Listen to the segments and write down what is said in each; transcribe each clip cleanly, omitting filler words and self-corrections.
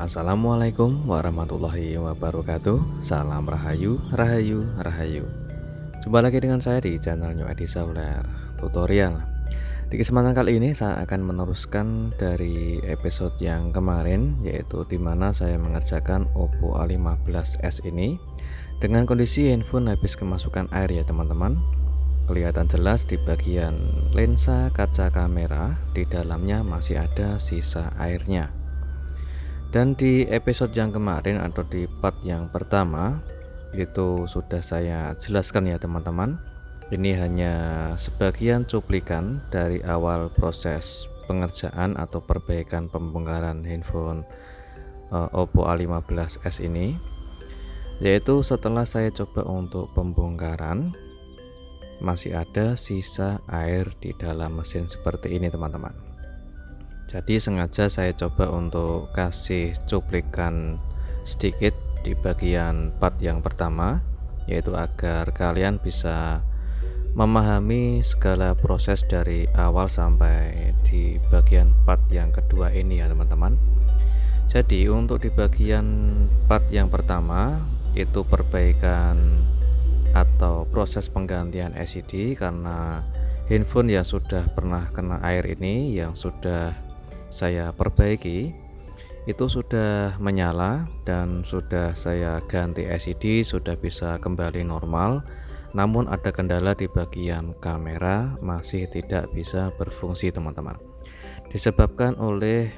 Assalamualaikum warahmatullahi wabarakatuh. Salam rahayu, rahayu, rahayu. Jumpa lagi dengan saya di channel New Edi Sauler Tutorial. Di kesempatan kali ini saya akan meneruskan dari episode yang kemarin, yaitu dimana saya mengerjakan Oppo A15s ini dengan kondisi handphone habis kemasukan air ya teman-teman. Kelihatan jelas di bagian lensa kaca kamera, di dalamnya masih ada sisa airnya. Dan di episode yang kemarin atau di part yang pertama itu sudah saya jelaskan ya teman-teman. Ini hanya sebagian cuplikan dari awal proses pengerjaan atau perbaikan pembongkaran handphone Oppo A15s ini, yaitu setelah saya coba untuk pembongkaran masih ada sisa air di dalam mesin seperti ini teman-teman. Jadi sengaja saya coba untuk kasih cuplikan sedikit di bagian part yang pertama, yaitu agar kalian bisa memahami segala proses dari awal sampai di bagian part yang kedua ini ya teman-teman. Jadi untuk di bagian part yang pertama itu perbaikan atau proses penggantian LCD karena handphone yang sudah pernah kena air ini yang sudah saya perbaiki itu sudah menyala dan sudah saya ganti LCD, sudah bisa kembali normal. Namun ada kendala di bagian kamera masih tidak bisa berfungsi teman-teman, disebabkan oleh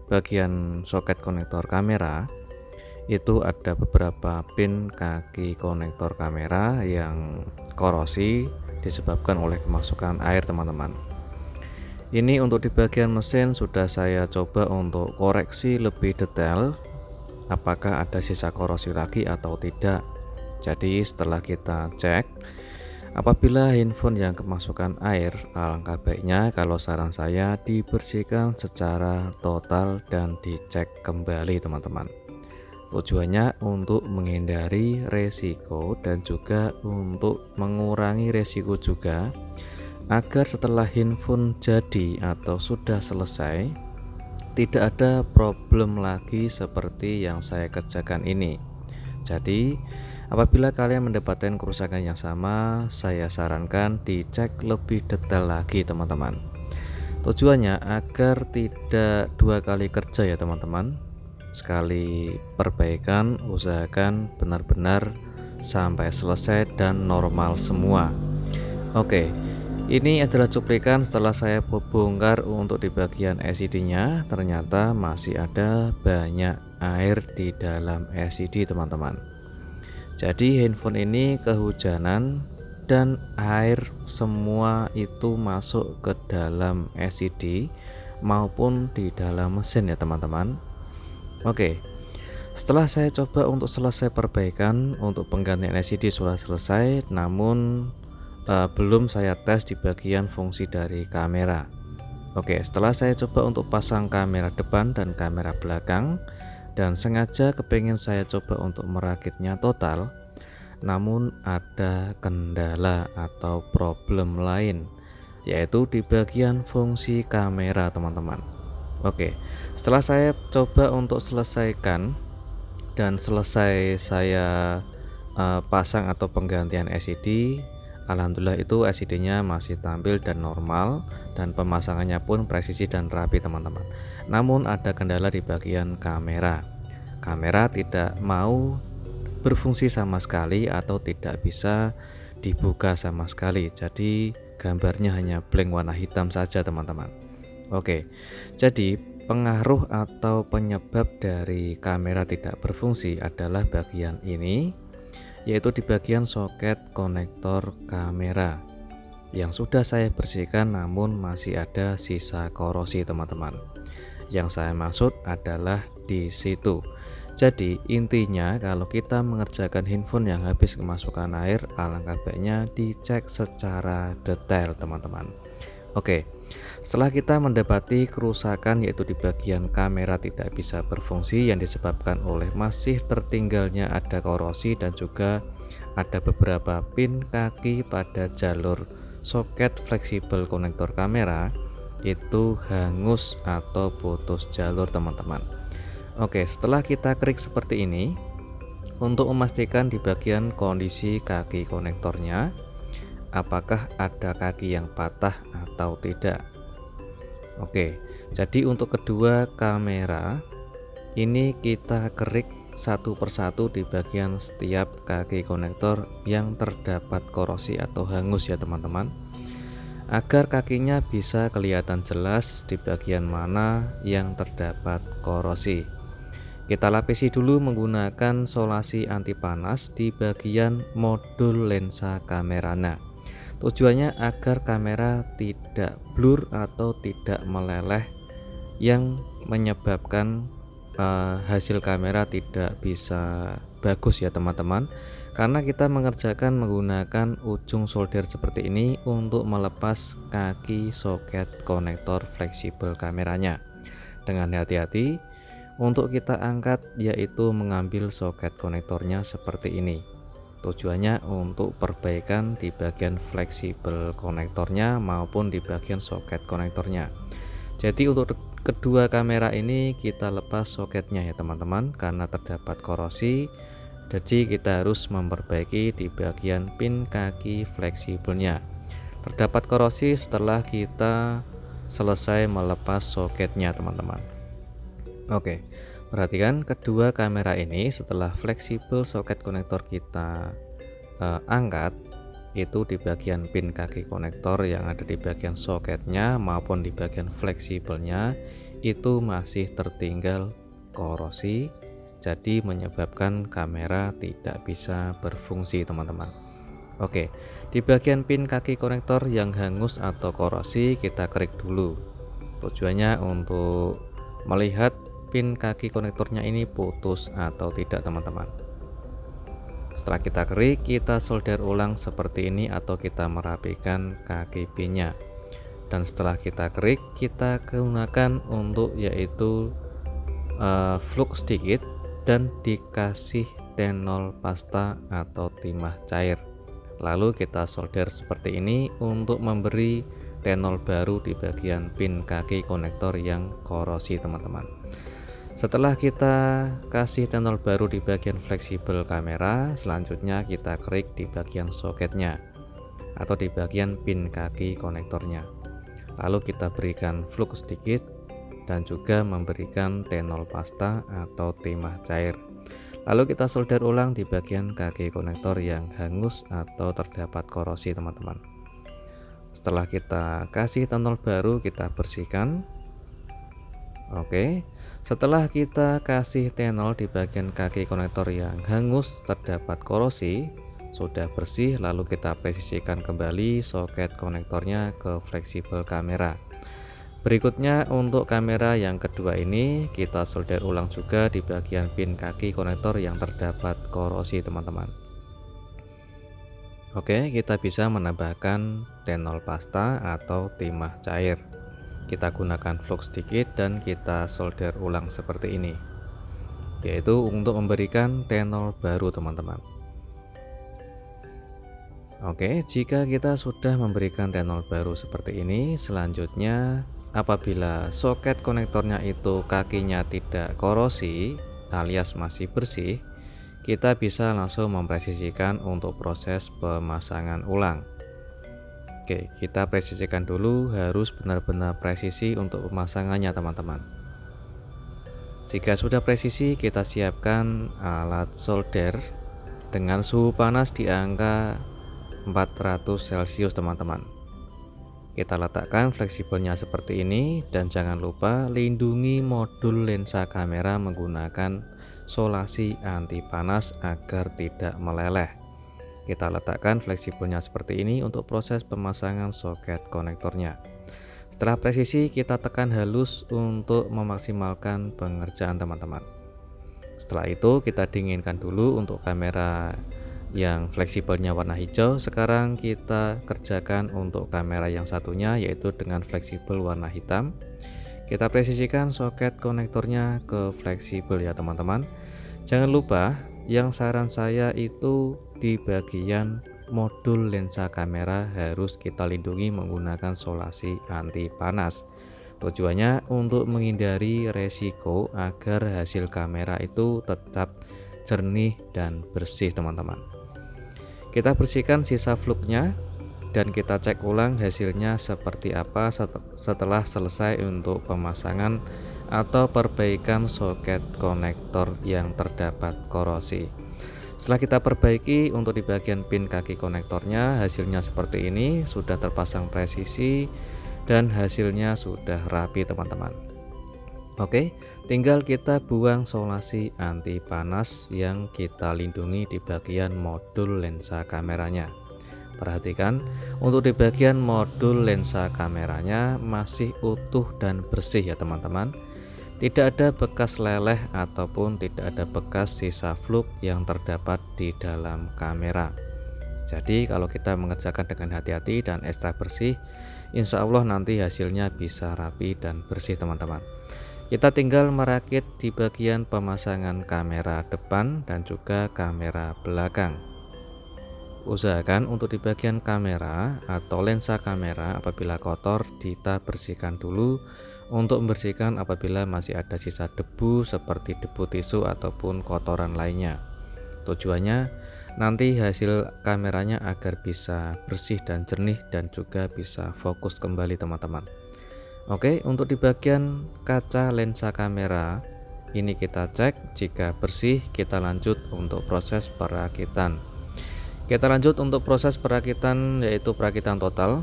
bagian soket konektor kamera itu ada beberapa pin kaki konektor kamera yang korosi disebabkan oleh kemasukan air teman-teman. Ini untuk di bagian mesin sudah saya coba untuk koreksi lebih detail apakah ada sisa korosi lagi atau tidak. Jadi setelah kita cek, apabila handphone yang kemasukan air, alangkah baiknya kalau saran saya dibersihkan secara total dan dicek kembali teman-teman. Tujuannya untuk menghindari resiko dan juga untuk mengurangi resiko juga, agar setelah handphone jadi atau sudah selesai tidak ada problem lagi seperti yang saya kerjakan ini. Jadi apabila kalian mendapatkan kerusakan yang sama, saya sarankan dicek lebih detail lagi teman-teman. Tujuannya agar tidak dua kali kerja ya teman-teman. Sekali perbaikan usahakan benar-benar sampai selesai dan normal semua. Oke, ini adalah cuplikan setelah saya bongkar untuk di bagian LCD-nya. Ternyata masih ada banyak air di dalam LCD teman-teman. Jadi handphone ini kehujanan dan air semua itu masuk ke dalam LCD maupun di dalam mesin ya teman-teman. Oke, setelah saya coba untuk selesai perbaikan untuk penggantian LCD sudah selesai, namun belum saya tes di bagian fungsi dari kamera. Oke, setelah saya coba untuk pasang kamera depan dan kamera belakang dan sengaja kepingin saya coba untuk merakitnya total, namun ada kendala atau problem lain, yaitu di bagian fungsi kamera teman-teman. Oke, setelah saya coba untuk selesaikan dan selesai saya pasang atau penggantian LCD, alhamdulillah itu LCD-nya masih tampil dan normal dan pemasangannya pun presisi dan rapi teman-teman. Namun ada kendala di bagian kamera. Kamera tidak mau berfungsi sama sekali atau tidak bisa dibuka sama sekali. Jadi gambarnya hanya blank warna hitam saja teman-teman. Oke, jadi pengaruh atau penyebab dari kamera tidak berfungsi adalah bagian ini, yaitu di bagian soket konektor kamera yang sudah saya bersihkan namun masih ada sisa korosi teman-teman. Yang saya maksud adalah di situ. Jadi intinya kalau kita mengerjakan handphone yang habis kemasukan air, alangkah baiknya dicek secara detail teman-teman. Oke, setelah kita mendapati kerusakan yaitu di bagian kamera tidak bisa berfungsi yang disebabkan oleh masih tertinggalnya ada korosi dan juga ada beberapa pin kaki pada jalur soket fleksibel konektor kamera itu hangus atau putus jalur teman-teman. Oke, setelah kita klik seperti ini, untuk memastikan di bagian kondisi kaki konektornya, apakah ada kaki yang patah atau tidak. Oke, jadi untuk kedua kamera ini kita kerik satu persatu di bagian setiap kaki konektor yang terdapat korosi atau hangus ya teman-teman, agar kakinya bisa kelihatan jelas di bagian mana yang terdapat korosi. Kita lapisi dulu menggunakan solasi anti panas di bagian modul lensa kameranya. Tujuannya agar kamera tidak blur atau tidak meleleh yang menyebabkan hasil kamera tidak bisa bagus ya teman-teman, karena kita mengerjakan menggunakan ujung solder seperti ini untuk melepas kaki soket konektor fleksibel kameranya. Dengan hati-hati untuk kita angkat, yaitu mengambil soket konektornya seperti ini. Tujuannya untuk perbaikan di bagian fleksibel konektornya maupun di bagian soket konektornya. Jadi untuk kedua kamera ini kita lepas soketnya ya teman-teman, karena terdapat korosi. Jadi kita harus memperbaiki di bagian pin kaki fleksibelnya. Terdapat korosi setelah kita selesai melepas soketnya teman-teman. Oke, perhatikan kedua kamera ini setelah fleksibel soket konektor kita angkat, itu di bagian pin kaki konektor yang ada di bagian soketnya maupun di bagian fleksibelnya itu masih tertinggal korosi, jadi menyebabkan kamera tidak bisa berfungsi teman-teman. Oke, di bagian pin kaki konektor yang hangus atau korosi kita kerik dulu. Tujuannya untuk melihat pin kaki konektornya ini putus atau tidak teman-teman. Setelah kita kerik, kita solder ulang seperti ini atau kita merapikan kaki pinnya. Dan setelah kita kerik, kita gunakan untuk yaitu flux sedikit dan dikasih tenol pasta atau timah cair. Lalu kita solder seperti ini untuk memberi tenol baru di bagian pin kaki konektor yang korosi teman-teman. Setelah kita kasih tenol baru di bagian fleksibel kamera, selanjutnya kita klik di bagian soketnya atau di bagian pin kaki konektornya. Lalu kita berikan flux sedikit dan juga memberikan tenol pasta atau timah cair. Lalu kita solder ulang di bagian kaki konektor yang hangus atau terdapat korosi teman-teman. Setelah kita kasih tenol baru, kita bersihkan. Oke, setelah kita kasih tenol di bagian kaki konektor yang hangus terdapat korosi, sudah bersih, lalu kita presisikan kembali soket konektornya ke fleksibel kamera. Berikutnya untuk kamera yang kedua ini kita solder ulang juga di bagian pin kaki konektor yang terdapat korosi teman-teman. Oke, kita bisa menambahkan tenol pasta atau timah cair. Kita gunakan flux sedikit dan kita solder ulang seperti ini, yaitu untuk memberikan tenol baru teman-teman. Oke, jika kita sudah memberikan tenol baru seperti ini, selanjutnya apabila soket konektornya itu kakinya tidak korosi alias masih bersih, kita bisa langsung mempresisikan untuk proses pemasangan ulang. Oke, kita presisikan dulu, harus benar-benar presisi untuk pemasangannya teman-teman. Jika sudah presisi, kita siapkan alat solder dengan suhu panas di angka 400 Celcius teman-teman. Kita letakkan fleksibelnya seperti ini dan jangan lupa lindungi modul lensa kamera menggunakan solasi anti panas agar tidak meleleh. Kita letakkan fleksibelnya seperti ini untuk proses pemasangan soket konektornya. Setelah presisi, kita tekan halus untuk memaksimalkan pengerjaan teman-teman. Setelah itu kita dinginkan dulu untuk kamera yang fleksibelnya warna hijau. Sekarang kita kerjakan untuk kamera yang satunya, yaitu dengan fleksibel warna hitam. Kita presisikan soket konektornya ke fleksibel ya teman-teman. Jangan lupa, yang saran saya itu di bagian modul lensa kamera harus kita lindungi menggunakan solasi anti panas. Tujuannya untuk menghindari resiko agar hasil kamera itu tetap jernih dan bersih teman-teman. Kita bersihkan sisa fluknya dan kita cek ulang hasilnya seperti apa setelah selesai untuk pemasangan atau perbaikan soket konektor yang terdapat korosi. Setelah kita perbaiki untuk di bagian pin kaki konektornya, hasilnya seperti ini, sudah terpasang presisi dan hasilnya sudah rapi teman-teman. Oke, tinggal kita buang solasi anti panas yang kita lindungi di bagian modul lensa kameranya. Perhatikan, untuk di bagian modul lensa kameranya masih utuh dan bersih ya teman-teman. Tidak ada bekas leleh ataupun tidak ada bekas sisa fluk yang terdapat di dalam kamera. Jadi kalau kita mengerjakan dengan hati-hati dan ekstra bersih, insya Allah nanti hasilnya bisa rapi dan bersih teman-teman. Kita tinggal merakit di bagian pemasangan kamera depan dan juga kamera belakang. Usahakan untuk di bagian kamera atau lensa kamera apabila kotor kita bersihkan dulu untuk membersihkan apabila masih ada sisa debu seperti debu tisu ataupun kotoran lainnya. Tujuannya nanti hasil kameranya agar bisa bersih dan jernih dan juga bisa fokus kembali teman-teman. Oke, untuk di bagian kaca lensa kamera ini kita cek, jika bersih kita lanjut untuk proses perakitan. Kita lanjut untuk proses perakitan yaitu perakitan total.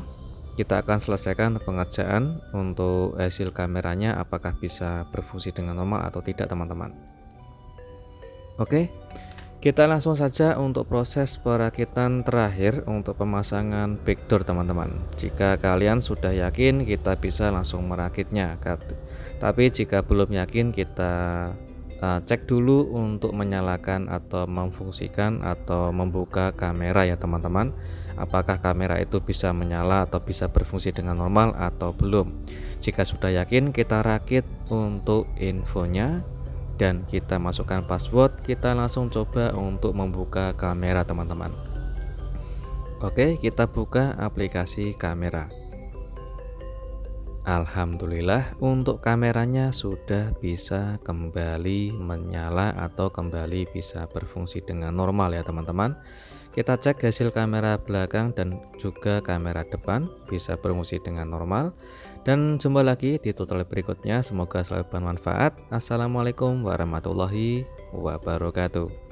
Kita akan selesaikan pengerjaan untuk hasil kameranya apakah bisa berfungsi dengan normal atau tidak teman-teman. Oke, kita langsung saja untuk proses perakitan terakhir untuk pemasangan backdoor teman-teman. Jika kalian sudah yakin kita bisa langsung merakitnya, tapi jika belum yakin kita cek dulu untuk menyalakan atau memfungsikan atau membuka kamera ya teman-teman. Apakah kamera itu bisa menyala atau bisa berfungsi dengan normal atau belum. Jika sudah yakin kita rakit untuk infonya dan kita masukkan password, kita langsung coba untuk membuka kamera teman-teman. Oke, kita buka aplikasi kamera. Alhamdulillah untuk kameranya sudah bisa kembali menyala atau kembali bisa berfungsi dengan normal ya teman-teman. Kita cek hasil kamera belakang dan juga kamera depan bisa berfungsi dengan normal. Dan jumpa lagi di tutorial berikutnya, semoga selalu bermanfaat. Assalamualaikum warahmatullahi wabarakatuh.